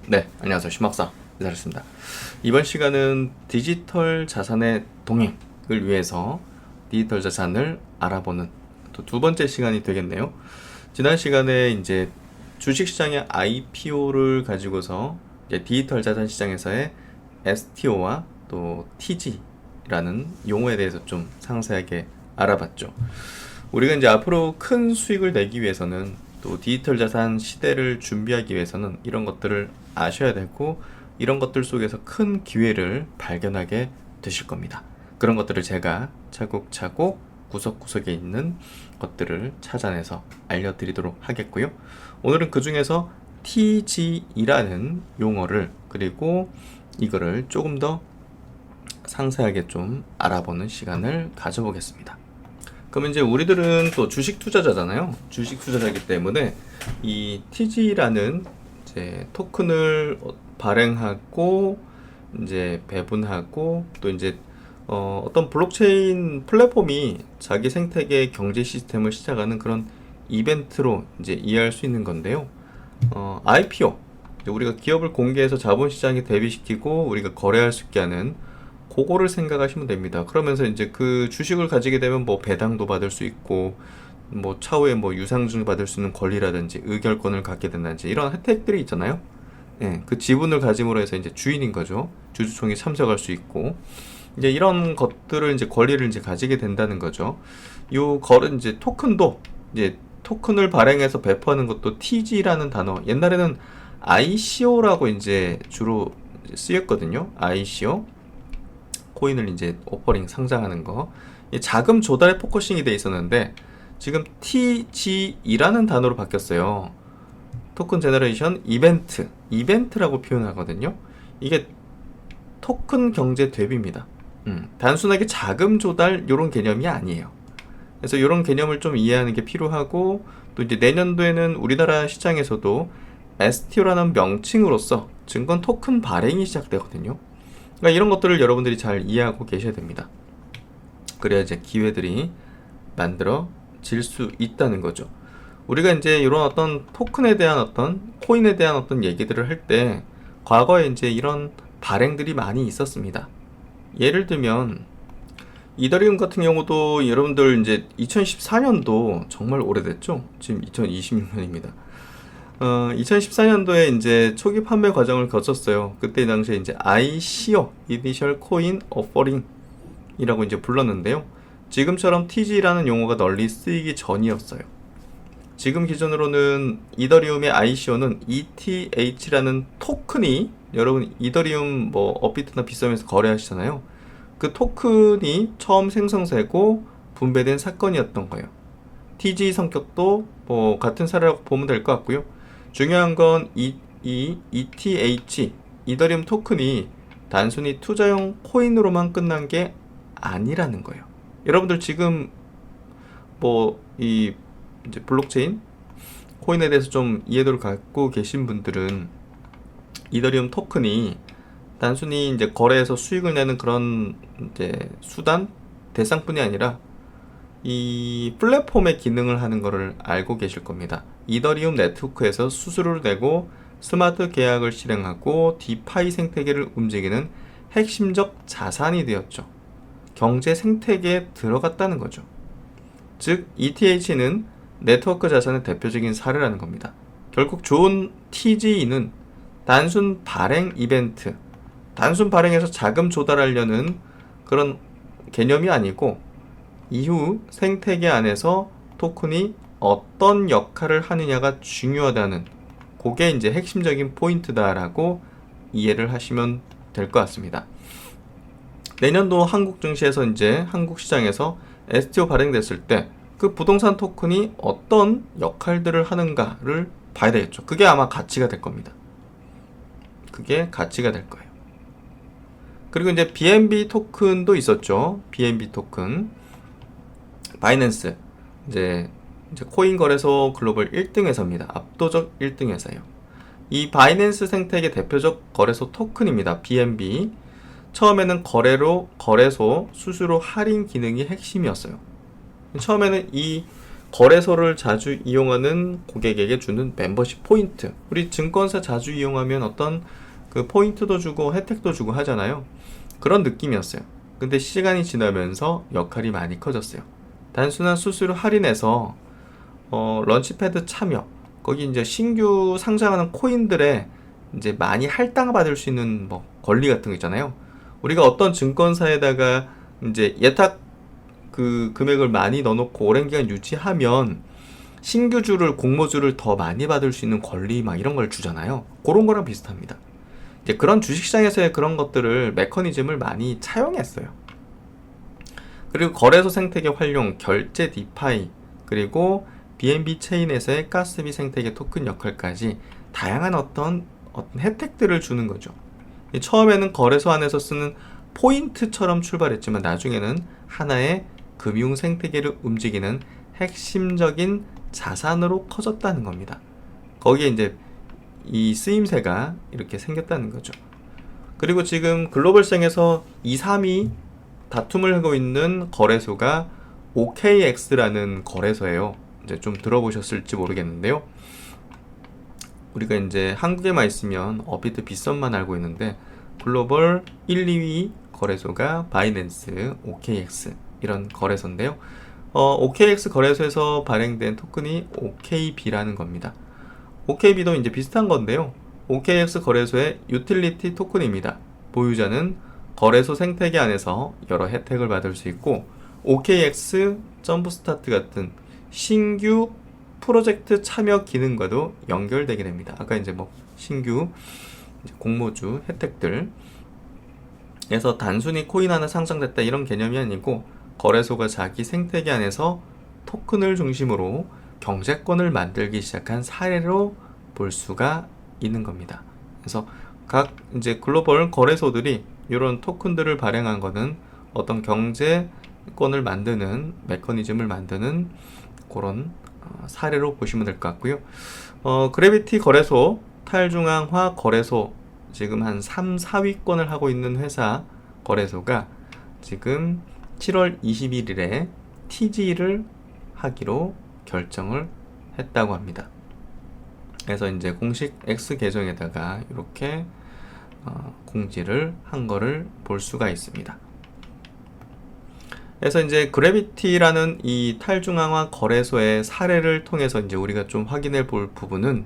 네, 안녕하세요. 심학사 이사였습니다. 이번 시간은 디지털 자산의 동행을 위해서 디지털 자산을 알아보는 또 두 번째 시간이 되겠네요. 지난 시간에 이제 주식시장의 IPO를 가지고서 이제 디지털 자산 시장에서의 STO와 또 TG라는 용어에 대해서 좀 상세하게 알아봤죠. 우리가 이제 앞으로 큰 수익을 내기 위해서는 또 디지털 자산 시대를 준비하기 위해서는 이런 것들을 아셔야 되고 이런 것들 속에서 큰 기회를 발견하게 되실 겁니다. 그런 것들을 제가 차곡차곡 구석구석에 있는 것들을 찾아내서 알려드리도록 하겠고요. 오늘은 그 중에서 TG이라는 용어를 그리고 이거를 조금 더 상세하게 좀 알아보는 시간을 가져보겠습니다. 그럼 이제 우리들은 또 주식 투자자잖아요. 주식 투자자이기 때문에 이 TG라는 이제 토큰을 발행하고 이제 배분하고 또 이제 어떤 블록체인 플랫폼이 자기 생태계 경제 시스템을 시작하는 그런 이벤트로 이제 이해할 수 있는 건데요. IPO 우리가 기업을 공개해서 자본시장에 대비시키고 우리가 거래할 수 있게 하는 그거를 생각하시면 됩니다. 그러면서 이제 그 주식을 가지게 되면 뭐 배당도 받을 수 있고 뭐 차후에 뭐 유상증 받을 수 있는 권리라든지 의결권을 갖게 된다든지 이런 혜택들이 있잖아요. 예, 그 지분을 가짐으로 해서 이제 주인인 거죠. 주주총회 참석할 수 있고 이제 이런 것들을 이제 권리를 이제 가지게 된다는 거죠. 요 거는 이제 토큰도 이제 토큰을 발행해서 배포하는 것도 TG라는 단어 옛날에는 ICO라고 이제 주로 쓰였거든요. ICO 코인을 이제 오퍼링 상장하는 거 자금 조달에 포커싱이 돼 있었는데 지금 TG이라는 단어로 바뀌었어요. 토큰 제너레이션 이벤트라고 표현하거든요. 이게 토큰 경제 대비입니다. 단순하게 자금 조달 이런 개념이 아니에요. 그래서 이런 개념을 좀 이해하는 게 필요하고 또 이제 내년도에는 우리나라 시장에서도 STO라는 명칭으로서 증권 토큰 발행이 시작되거든요. 그러니까 이런 것들을 여러분들이 잘 이해하고 계셔야 됩니다. 그래야 이제 기회들이 만들어질 수 있다는 거죠. 우리가 이제 이런 어떤 토큰에 대한 어떤 코인에 대한 어떤 얘기들을 할 때 과거에 이제 이런 발행들이 많이 있었습니다. 예를 들면 이더리움 같은 경우도 여러분들 이제 2014년도 정말 오래됐죠? 지금 2026년입니다. 2014년도에 이제 초기 판매 과정을 거쳤어요. 그때 당시에 이제 ICO, Initial Coin Offering이라고 이제 불렀는데요. 지금처럼 TG라는 용어가 널리 쓰이기 전이었어요. 지금 기준으로는 이더리움의 ICO는 ETH라는 토큰이 여러분 이더리움 뭐 업비트나 비썸에서 거래하시잖아요. 그 토큰이 처음 생성되고 분배된 사건이었던 거예요. TG 성격도 뭐 같은 사례라고 보면 될 것 같고요. 중요한 건 이 ETH 이더리움 토큰이 단순히 투자용 코인으로만 끝난 게 아니라는 거예요. 여러분들 지금 뭐 이 이제 블록체인 코인에 대해서 좀 이해도를 갖고 계신 분들은 이더리움 토큰이 단순히 이제 거래해서 수익을 내는 그런 이제 수단 대상뿐이 아니라 이 플랫폼의 기능을 하는 것을 알고 계실 겁니다. 이더리움 네트워크에서 수수료를 내고 스마트 계약을 실행하고 디파이 생태계를 움직이는 핵심적 자산이 되었죠. 경제 생태계에 들어갔다는 거죠. 즉 ETH는 네트워크 자산의 대표적인 사례라는 겁니다. 결국 좋은 TG는 단순 발행 이벤트, 단순 발행해서 자금 조달하려는 그런 개념이 아니고 이후 생태계 안에서 토큰이 어떤 역할을 하느냐가 중요하다는 그게 이제 핵심적인 포인트다라고 이해를 하시면 될 것 같습니다. 내년도 한국 증시에서 이제 한국 시장에서 STO 발행됐을 때 그 부동산 토큰이 어떤 역할들을 하는가를 봐야 되겠죠. 그게 아마 가치가 될 겁니다. 그게 가치가 될 거예요. 그리고 이제 BNB 토큰도 있었죠. BNB 토큰. 바이낸스. 이제 코인 거래소 글로벌 1등 회사입니다. 압도적 1등 회사예요. 이 바이낸스 생태계 대표적 거래소 토큰입니다. BNB. 처음에는 거래소 수수료 할인 기능이 핵심이었어요. 처음에는 이 거래소를 자주 이용하는 고객에게 주는 멤버십 포인트. 우리 증권사 자주 이용하면 어떤 그 포인트도 주고 혜택도 주고 하잖아요. 그런 느낌이었어요. 근데 시간이 지나면서 역할이 많이 커졌어요. 단순한 수수료 할인에서 런치패드 참여, 거기 이제 신규 상장하는 코인들에 이제 많이 할당받을 수 있는 뭐 권리 같은 거 있잖아요. 우리가 어떤 증권사에다가 이제 예탁 그 금액을 많이 넣어놓고 오랜 기간 유지하면 신규주를 공모주를 더 많이 받을 수 있는 권리 막 이런 걸 주잖아요. 그런 거랑 비슷합니다. 이제 그런 주식시장에서의 그런 것들을 메커니즘을 많이 차용했어요. 그리고 거래소 생태계 활용, 결제 디파이, 그리고 BNB 체인에서의 가스비 생태계 토큰 역할까지 다양한 어떤 혜택들을 주는 거죠. 처음에는 거래소 안에서 쓰는 포인트처럼 출발했지만 나중에는 하나의 금융 생태계를 움직이는 핵심적인 자산으로 커졌다는 겁니다. 거기에 이제 이 쓰임새가 이렇게 생겼다는 거죠. 그리고 지금 글로벌시장에서 2, 3위 다툼을 하고 있는 거래소가 OKX라는 거래소예요. 이제 좀 들어보셨을지 모르겠는데요. 우리가 이제 한국에만 있으면 업비트 빗썸만 알고 있는데 글로벌 1, 2위 거래소가 바이낸스, OKX 이런 거래소인데요. OKX 거래소에서 발행된 토큰이 OKB라는 겁니다. OKB도 이제 비슷한 건데요. OKX 거래소의 유틸리티 토큰입니다. 보유자는 거래소 생태계 안에서 여러 혜택을 받을 수 있고 OKX 점프스타트 같은 신규 프로젝트 참여 기능과도 연결되게 됩니다. 아까 이제 뭐 신규 공모주 혜택들 에서 단순히 코인 하나 상장됐다 이런 개념이 아니고 거래소가 자기 생태계 안에서 토큰을 중심으로 경제권을 만들기 시작한 사례로 볼 수가 있는 겁니다. 그래서 각 이제 글로벌 거래소들이 이런 토큰들을 발행한 거는 어떤 경제권을 만드는 메커니즘을 만드는 그런 사례로 보시면 될 것 같고요. 그래비티 거래소, 탈중앙화 거래소 지금 한 3, 4위권을 하고 있는 회사 거래소가 지금 7월 21일에 TG를 하기로 결정을 했다고 합니다. 그래서 이제 공식 X 계정에다가 이렇게 공지를 한 거를 볼 수가 있습니다. 그래서 이제 그래비티라는 이 탈중앙화 거래소의 사례를 통해서 이제 우리가 좀 확인해 볼 부분은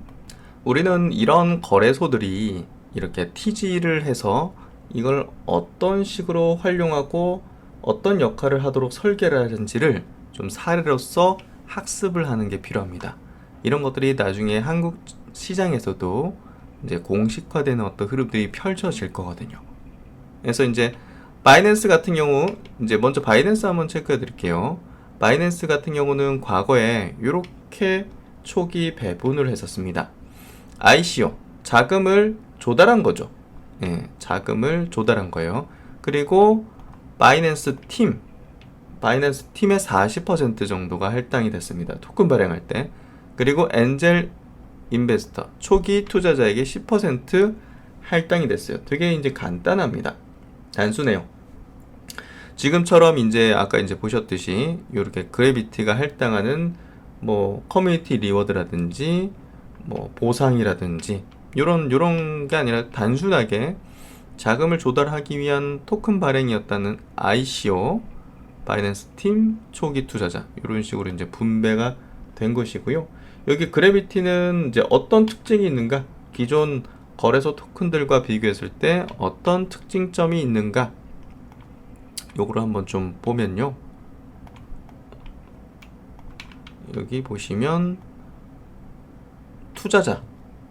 우리는 이런 거래소들이 이렇게 TG를 해서 이걸 어떤 식으로 활용하고 어떤 역할을 하도록 설계를 하는지를 좀 사례로서 학습을 하는 게 필요합니다. 이런 것들이 나중에 한국 시장에서도 이제 공식화되는 어떤 흐름들이 펼쳐질 거거든요. 그래서 이제 바이낸스 같은 경우 이제 먼저 바이낸스 한번 체크해 드릴게요. 바이낸스 같은 경우는 과거에 이렇게 초기 배분을 했었습니다. ICO 자금을 조달한 거죠. 예, 자금을 조달한 거예요. 그리고 바이낸스 팀의 40% 정도가 할당이 됐습니다. 토큰 발행할 때. 그리고 엔젤 인베스터 초기 투자자에게 10% 할당이 됐어요. 되게 이제 간단합니다. 단순해요. 지금처럼 이제 아까 이제 보셨듯이 이렇게 그래비티가 할당하는 뭐 커뮤니티 리워드라든지 뭐 보상이라든지 요런 게 아니라 단순하게 자금을 조달하기 위한 토큰 발행이었다는 ICO, 바이낸스 팀 초기 투자자 이런 식으로 이제 분배가 된 것이고요. 여기 그래비티는 이제 어떤 특징이 있는가? 기존 거래소 토큰들과 비교했을 때 어떤 특징점이 있는가? 요거를 한번 좀 보면요. 여기 보시면 투자자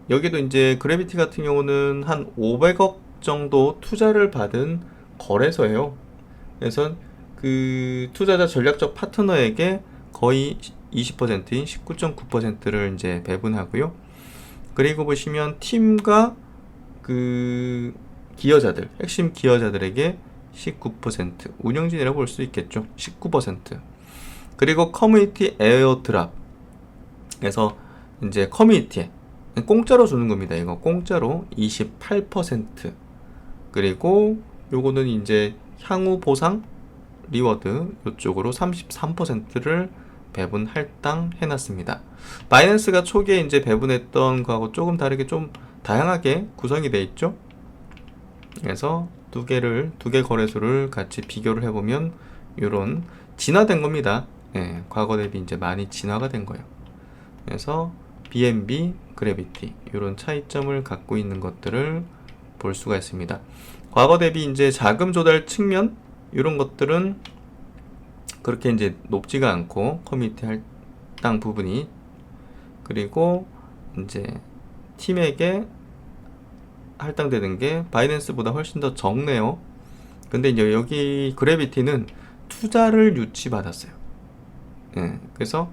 여기도 이제 그래비티 같은 경우는 한 500억 정도 투자를 받은 거래소예요. 그래서 그 투자자 전략적 파트너에게 거의 20%인 19.9%를 이제 배분하고요. 그리고 보시면 팀과 그 기여자들, 핵심 기여자들에게 19%, 운영진이라고 볼 수 있겠죠. 19%. 그리고 커뮤니티 에어드랍. 그래서 이제 커뮤니티에 공짜로 주는 겁니다. 이거 공짜로 28%. 그리고 요거는 이제 향후 보상 리워드 요쪽으로 33%를 배분 할당 해놨습니다. 바이낸스가 초기에 이제 배분했던 거하고 조금 다르게 좀 다양하게 구성이 되어 있죠. 그래서 두 개 거래소를 같이 비교를 해보면 이런 진화된 겁니다. 예, 과거 대비 이제 많이 진화가 된 거예요. 그래서 BNB, 그래비티 이런 차이점을 갖고 있는 것들을 볼 수가 있습니다. 과거 대비 이제 자금 조달 측면 이런 것들은 그렇게 이제 높지가 않고 커뮤니티 할당 부분이, 그리고 이제 팀에게 할당되는 게 바이낸스보다 훨씬 더 적네요. 근데 이제 여기 그래비티는 투자를 유치받았어요. 예, 그래서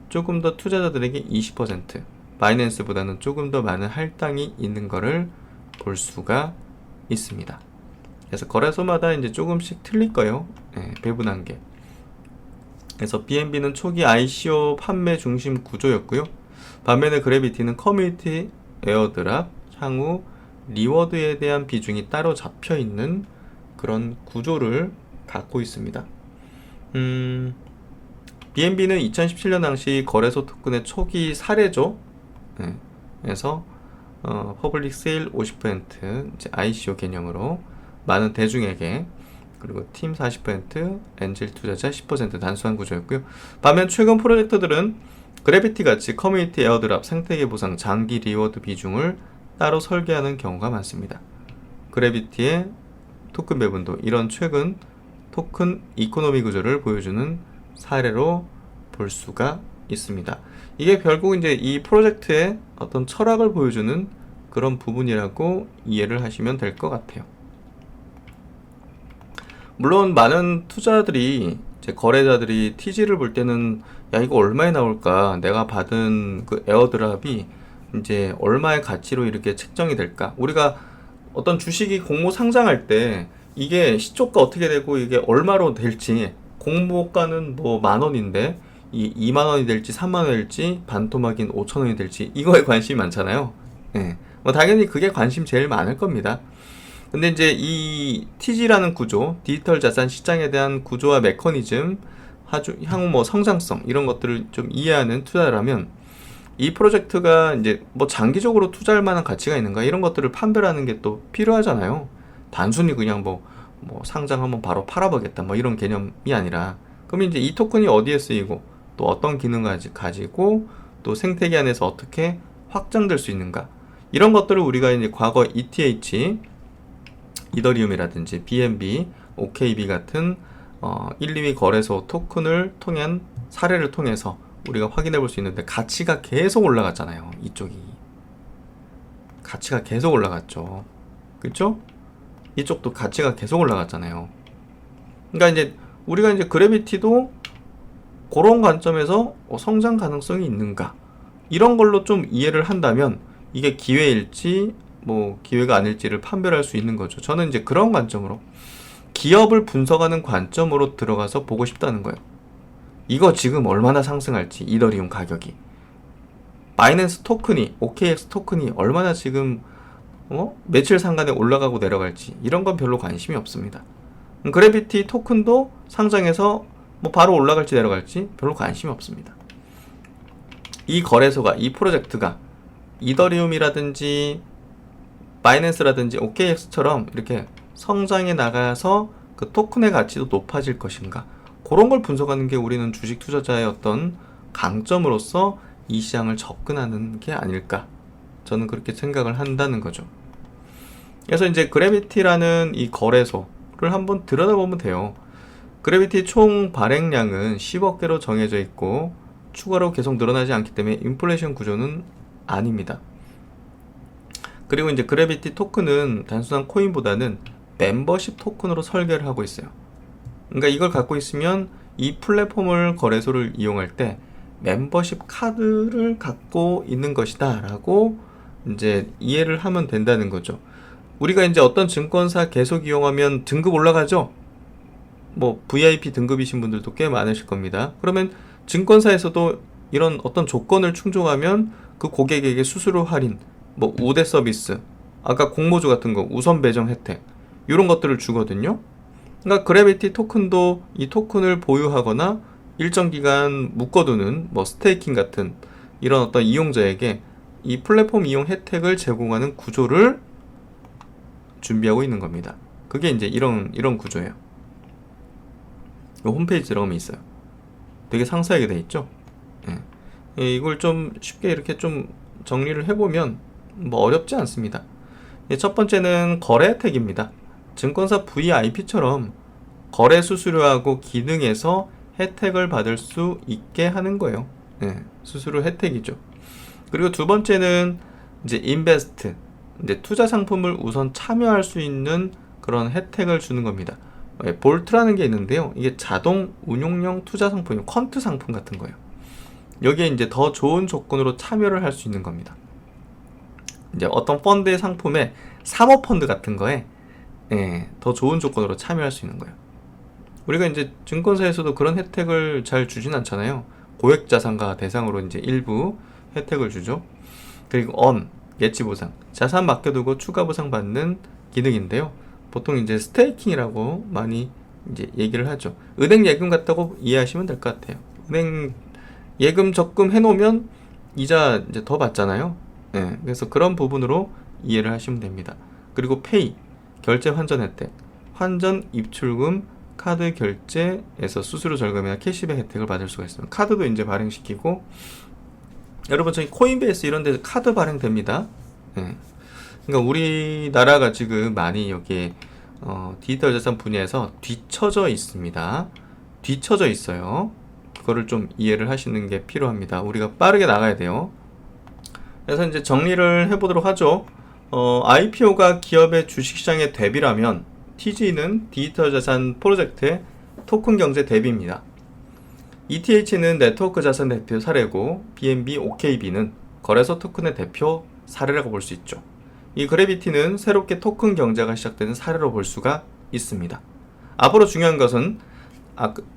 조금 더 투자자들에게 20%, 바이낸스보다는 조금 더 많은 할당이 있는 거를 볼 수가 있습니다. 그래서 거래소마다 이제 조금씩 틀릴 거예요. 예, 배분한 게. 그래서 BNB는 초기 ICO 판매 중심 구조였고요. 반면에 그래비티는 커뮤니티 에어드랍, 향후 리워드에 대한 비중이 따로 잡혀 있는 그런 구조를 갖고 있습니다. BNB는 2017년 당시 거래소 토큰의 초기 사례죠. 네. 그래서 퍼블릭 세일 50%, 이제 ICO 개념으로 많은 대중에게, 그리고 팀 40%, 엔젤 투자자 10% 단순한 구조였고요. 반면 최근 프로젝트들은 그래비티 같이 커뮤니티 에어드랍, 생태계 보상, 장기 리워드 비중을 따로 설계하는 경우가 많습니다. 그래비티의 토큰 배분도 이런 최근 토큰 이코노미 구조를 보여주는 사례로 볼 수가 있습니다. 이게 결국 이제 이 프로젝트의 어떤 철학을 보여주는 그런 부분이라고 이해를 하시면 될 것 같아요. 물론 많은 투자자들이, 이제 거래자들이 TG를 볼 때는 야, 이거 얼마에 나올까? 내가 받은 그 에어드랍이 이제 얼마의 가치로 이렇게 책정이 될까? 우리가 어떤 주식이 공모 상장할 때 이게 시초가 어떻게 되고 이게 얼마로 될지, 공모가는 뭐 10,000원인데 이 20,000원이 될지 30,000원이 될지 반토막인 5,000원이 될지 이거에 관심이 많잖아요. 네. 뭐 당연히 그게 관심 제일 많을 겁니다. 근데 이제 이 TG라는 구조, 디지털 자산 시장에 대한 구조와 메커니즘, 향후 뭐 성장성 이런 것들을 좀 이해하는 투자라면 이 프로젝트가 이제 뭐 장기적으로 투자할 만한 가치가 있는가 이런 것들을 판별하는 게 또 필요하잖아요. 단순히 그냥 뭐 상장하면 바로 팔아보겠다 뭐 이런 개념이 아니라, 그럼 이제 이 토큰이 어디에 쓰이고 또 어떤 기능을 가지고 또 생태계 안에서 어떻게 확장될 수 있는가, 이런 것들을 우리가 이제 과거 ETH, 이더리움이라든지 BNB, OKB 같은 1, 2위 거래소 토큰을 통한 사례를 통해서 우리가 확인해 볼 수 있는데, 가치가 계속 올라갔잖아요. 이쪽이 가치가 계속 올라갔죠. 그렇죠? 이쪽도 가치가 계속 올라갔잖아요. 그러니까 이제 우리가 이제 그래비티도 그런 관점에서 성장 가능성이 있는가, 이런 걸로 좀 이해를 한다면 이게 기회일지 뭐 기회가 아닐지를 판별할 수 있는 거죠. 저는 이제 그런 관점으로, 기업을 분석하는 관점으로 들어가서 보고 싶다는 거예요. 이거 지금 얼마나 상승할지, 이더리움 가격이, 바이낸스 토큰이, OKX 토큰이 얼마나 지금 며칠 상간에 올라가고 내려갈지, 이런 건 별로 관심이 없습니다. 그래비티 토큰도 상장해서 뭐 바로 올라갈지 내려갈지 별로 관심이 없습니다. 이 거래소가, 이 프로젝트가 이더리움이라든지 바이낸스라든지 OKX처럼 이렇게 성장해 나가서 그 토큰의 가치도 높아질 것인가, 그런 걸 분석하는 게 우리는 주식 투자자의 어떤 강점으로서 이 시장을 접근하는 게 아닐까, 저는 그렇게 생각을 한다는 거죠. 그래서 이제 그래비티라는 이 거래소를 한번 들여다보면 돼요. 그래비티 총 발행량은 10억 개로 정해져 있고 추가로 계속 늘어나지 않기 때문에 인플레이션 구조는 아닙니다. 그리고 이제 그래비티 토큰은 단순한 코인보다는 멤버십 토큰으로 설계를 하고 있어요. 그러니까 이걸 갖고 있으면 이 플랫폼을, 거래소를 이용할 때 멤버십 카드를 갖고 있는 것이다 라고 이제 이해를 하면 된다는 거죠. 우리가 이제 어떤 증권사 계속 이용하면 등급 올라가죠. 뭐 VIP 등급이신 분들도 꽤 많으실 겁니다. 그러면 증권사에서도 이런 어떤 조건을 충족하면 그 고객에게 수수료 할인, 뭐 우대 서비스, 아까 공모주 같은 거 우선 배정 혜택, 이런 것들을 주거든요. 그러니까 그래비티 토큰도 이 토큰을 보유하거나 일정 기간 묶어두는 뭐 스테이킹 같은 이런 어떤 이용자에게 이 플랫폼 이용 혜택을 제공하는 구조를 준비하고 있는 겁니다. 그게 이제 이런 구조예요. 홈페이지 들어가면 있어요. 되게 상세하게 돼 있죠. 이걸 좀 쉽게 이렇게 좀 정리를 해보면 뭐 어렵지 않습니다. 첫 번째는 거래 혜택입니다. 증권사 VIP처럼 거래 수수료하고 기능에서 혜택을 받을 수 있게 하는 거예요. 수수료 혜택이죠. 그리고 두 번째는 이제 인베스트, 이제 투자 상품을 우선 참여할 수 있는 그런 혜택을 주는 겁니다. 볼트라는 게 있는데요. 이게 자동 운용형 투자 상품이 퀀트 상품 같은 거예요. 여기에 이제 더 좋은 조건으로 참여를 할 수 있는 겁니다. 이제 어떤 펀드의 상품에 사모펀드 같은 거에 더 좋은 조건으로 참여할 수 있는 거예요. 우리가 이제 증권사에서도 그런 혜택을 잘 주진 않잖아요. 고액자산가 대상으로 이제 일부 혜택을 주죠. 그리고 예치 보상, 자산 맡겨두고 추가 보상 받는 기능인데요. 보통 이제 스테이킹이라고 많이 이제 얘기를 하죠. 은행 예금 같다고 이해하시면 될 것 같아요. 은행 예금 적금 해놓으면 이자 이제 더 받잖아요. 그래서 그런 부분으로 이해를 하시면 됩니다. 그리고 페이, 결제 환전 혜택, 환전 입출금, 카드 결제에서 수수료 절감이나 캐시백 혜택을 받을 수가 있습니다. 카드도 이제 발행시키고, 여러분 저희 코인베이스 이런 데 카드 발행됩니다. 그러니까 우리나라가 지금 많이 여기에 디지털 자산 분야에서 뒤처져 있습니다. 뒤처져 있어요. 그거를 좀 이해를 하시는 게 필요합니다. 우리가 빠르게 나가야 돼요. 그래서 이제 정리를 해보도록 하죠. IPO가 기업의 주식시장의 대비라면 TG는 디지털 자산 프로젝트의 토큰 경제 대비입니다. ETH는 네트워크 자산 대표 사례고 BNB OKB는 거래소 토큰의 대표 사례라고 볼 수 있죠. 이 그래비티는 새롭게 토큰 경제가 시작되는 사례로 볼 수가 있습니다. 앞으로 중요한 것은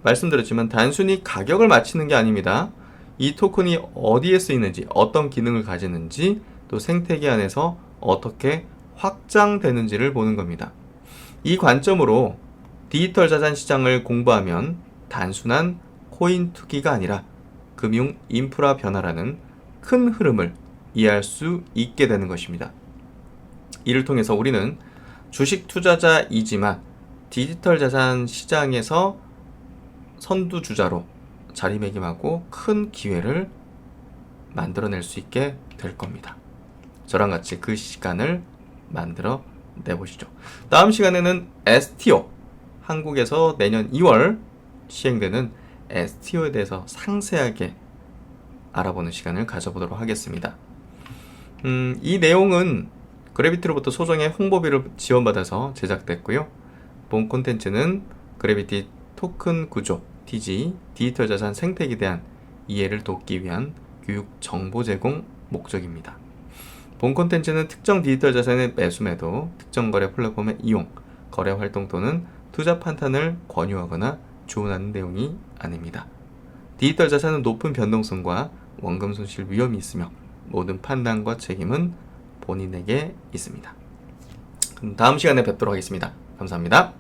말씀드렸지만 단순히 가격을 맞추는 게 아닙니다. 이 토큰이 어디에 쓰이는지, 어떤 기능을 가지는지, 또 생태계 안에서 어떻게 확장되는지를 보는 겁니다. 이 관점으로 디지털 자산 시장을 공부하면 단순한 코인 투기가 아니라 금융 인프라 변화라는 큰 흐름을 이해할 수 있게 되는 것입니다. 이를 통해서 우리는 주식 투자자이지만 디지털 자산 시장에서 선두주자로 자리매김하고 큰 기회를 만들어낼 수 있게 될 겁니다. 저랑 같이 그 시간을 만들어 내보시죠. 다음 시간에는 STO, 한국에서 내년 2월 시행되는 STO에 대해서 상세하게 알아보는 시간을 가져보도록 하겠습니다. 이 내용은 그래비티로부터 소정의 홍보비를 지원받아서 제작됐고요. 본 콘텐츠는 그래비티 토큰 구조, TG, 디지털 자산 생태계에 대한 이해를 돕기 위한 교육 정보 제공 목적입니다. 본 콘텐츠는 특정 디지털 자산의 매수 매도, 특정 거래 플랫폼의 이용, 거래 활동 또는 투자 판단을 권유하거나 조언하는 내용이 아닙니다. 디지털 자산은 높은 변동성과 원금 손실 위험이 있으며 모든 판단과 책임은 본인에게 있습니다. 그럼 다음 시간에 뵙도록 하겠습니다. 감사합니다.